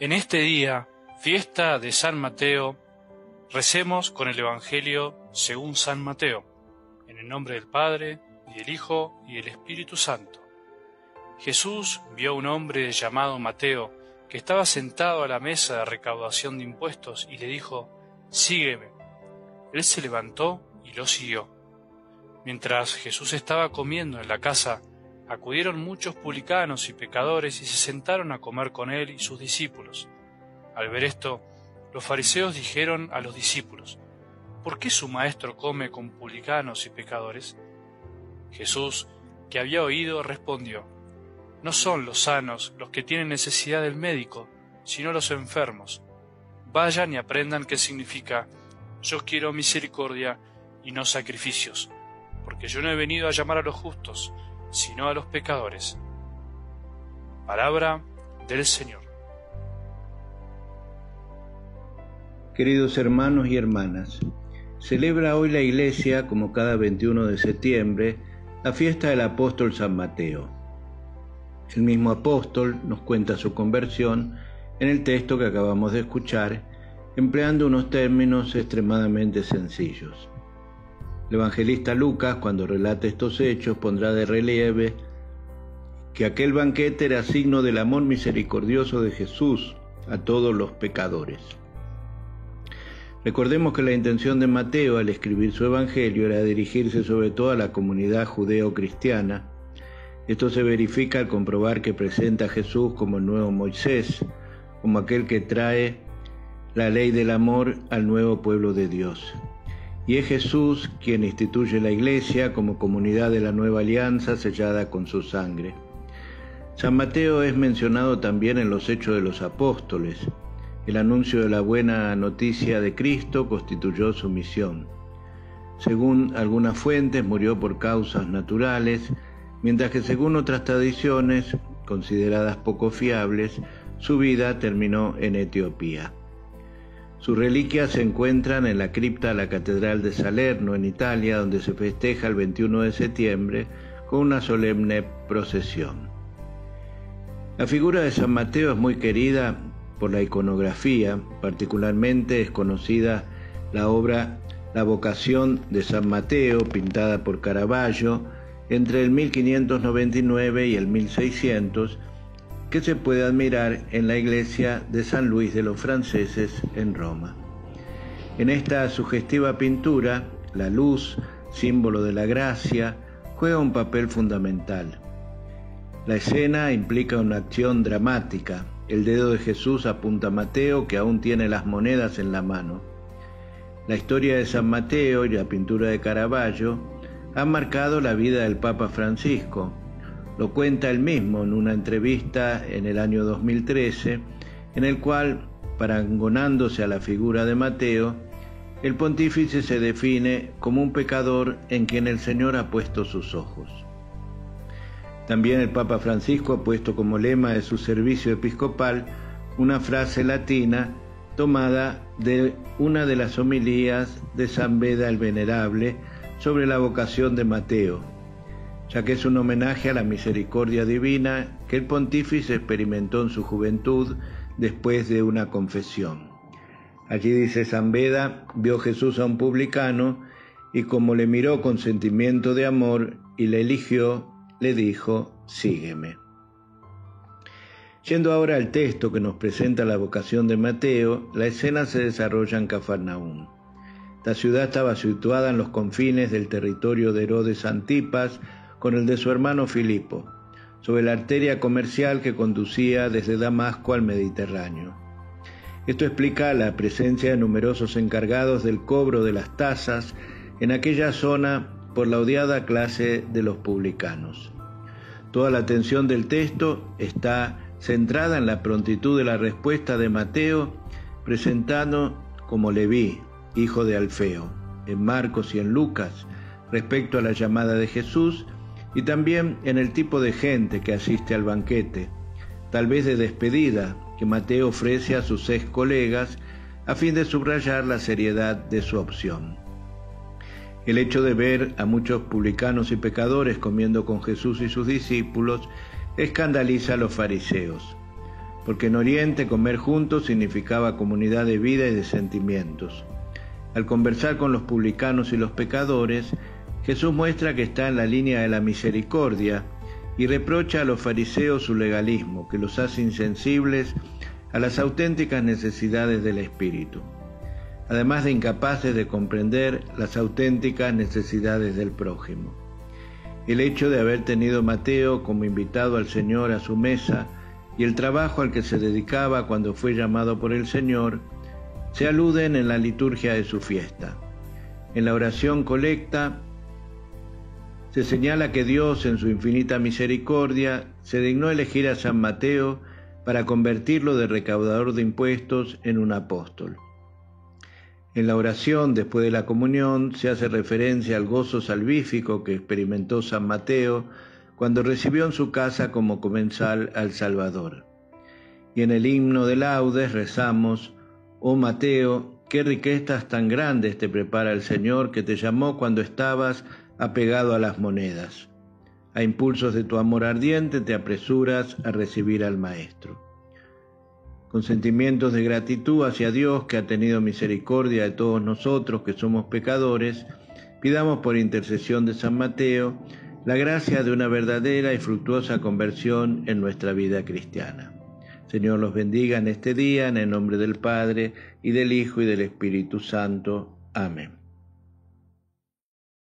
En este día, fiesta de San Mateo, recemos con el Evangelio según San Mateo, en el nombre del Padre, y del Hijo, y del Espíritu Santo. Jesús vio a un hombre llamado Mateo, que estaba sentado a la mesa de recaudación de impuestos, y le dijo: «Sígueme». Él se levantó y lo siguió. Mientras Jesús estaba comiendo en la casa, acudieron muchos publicanos y pecadores y se sentaron a comer con él y sus discípulos. Al ver esto, los fariseos dijeron a los discípulos: «¿Por qué su maestro come con publicanos y pecadores?». Jesús, que había oído, respondió: «No son los sanos los que tienen necesidad del médico, sino los enfermos. Vayan y aprendan qué significa: yo quiero misericordia y no sacrificios, porque yo no he venido a llamar a los justos, sino a los pecadores». Palabra del Señor. Queridos hermanos y hermanas, celebra hoy la Iglesia, como cada 21 de septiembre, la fiesta del apóstol San Mateo. El mismo apóstol nos cuenta su conversión en el texto que acabamos de escuchar, empleando unos términos extremadamente sencillos. El evangelista Lucas, cuando relata estos hechos, pondrá de relieve que aquel banquete era signo del amor misericordioso de Jesús a todos los pecadores. Recordemos que la intención de Mateo al escribir su evangelio era dirigirse sobre todo a la comunidad judeo-cristiana. Esto se verifica al comprobar que presenta a Jesús como el nuevo Moisés, como aquel que trae la ley del amor al nuevo pueblo de Dios. Y es Jesús quien instituye la Iglesia como comunidad de la nueva alianza sellada con su sangre. San Mateo es mencionado también en los Hechos de los Apóstoles. El anuncio de la buena noticia de Cristo constituyó su misión. Según algunas fuentes, murió por causas naturales, mientras que según otras tradiciones, consideradas poco fiables, su vida terminó en Etiopía. Sus reliquias se encuentran en la cripta de la Catedral de Salerno, en Italia, donde se festeja el 21 de septiembre con una solemne procesión. La figura de San Mateo es muy querida por la iconografía, particularmente es conocida la obra La vocación de San Mateo, pintada por Caravaggio entre el 1599 y el 1600, que se puede admirar en la iglesia de San Luis de los Franceses en Roma. En esta sugestiva pintura, la luz, símbolo de la gracia, juega un papel fundamental. La escena implica una acción dramática. El dedo de Jesús apunta a Mateo, que aún tiene las monedas en la mano. La historia de San Mateo y la pintura de Caravaggio han marcado la vida del Papa Francisco. Lo cuenta él mismo en una entrevista en el año 2013, en el cual, parangonándose a la figura de Mateo, el pontífice se define como un pecador en quien el Señor ha puesto sus ojos. También el Papa Francisco ha puesto como lema de su servicio episcopal una frase latina tomada de una de las homilías de San Beda el Venerable sobre la vocación de Mateo, ya que es un homenaje a la misericordia divina que el pontífice experimentó en su juventud después de una confesión. Allí dice San Beda: vio Jesús a un publicano y como le miró con sentimiento de amor y le eligió, le dijo: «Sígueme». Yendo ahora al texto que nos presenta la vocación de Mateo, la escena se desarrolla en Cafarnaúm. La ciudad estaba situada en los confines del territorio de Herodes Antipas con el de su hermano Filipo, sobre la arteria comercial que conducía desde Damasco al Mediterráneo. Esto explica la presencia de numerosos encargados del cobro de las tasas en aquella zona por la odiada clase de los publicanos. Toda la atención del texto está centrada en la prontitud de la respuesta de Mateo, presentado como Leví, hijo de Alfeo, en Marcos y en Lucas, respecto a la llamada de Jesús, y también en el tipo de gente que asiste al banquete, tal vez de despedida, que Mateo ofrece a sus 6 colegas a fin de subrayar la seriedad de su opción. El hecho de ver a muchos publicanos y pecadores comiendo con Jesús y sus discípulos escandaliza a los fariseos. porque en Oriente comer juntos significaba comunidad de vida y de sentimientos. Al conversar con los publicanos y los pecadores, Jesús muestra que está en la línea de la misericordia y reprocha a los fariseos su legalismo, que los hace insensibles a las auténticas necesidades del Espíritu, además de incapaces de comprender las auténticas necesidades del prójimo. El hecho de haber tenido Mateo como invitado al Señor a su mesa y el trabajo al que se dedicaba cuando fue llamado por el Señor se aluden en la liturgia de su fiesta. En la oración colecta se señala que Dios, en su infinita misericordia, se dignó elegir a San Mateo para convertirlo de recaudador de impuestos en un apóstol. En la oración, después de la comunión, se hace referencia al gozo salvífico que experimentó San Mateo cuando recibió en su casa como comensal al Salvador. Y en el himno de laudes rezamos: «Oh Mateo, qué riquezas tan grandes te prepara el Señor, que te llamó cuando estabas apegado a las monedas. A impulsos de tu amor ardiente te apresuras a recibir al Maestro». Con sentimientos de gratitud hacia Dios, que ha tenido misericordia de todos nosotros que somos pecadores, pidamos por intercesión de San Mateo la gracia de una verdadera y fructuosa conversión en nuestra vida cristiana. Señor los bendiga en este día, en el nombre del Padre, y del Hijo, y del Espíritu Santo. Amén.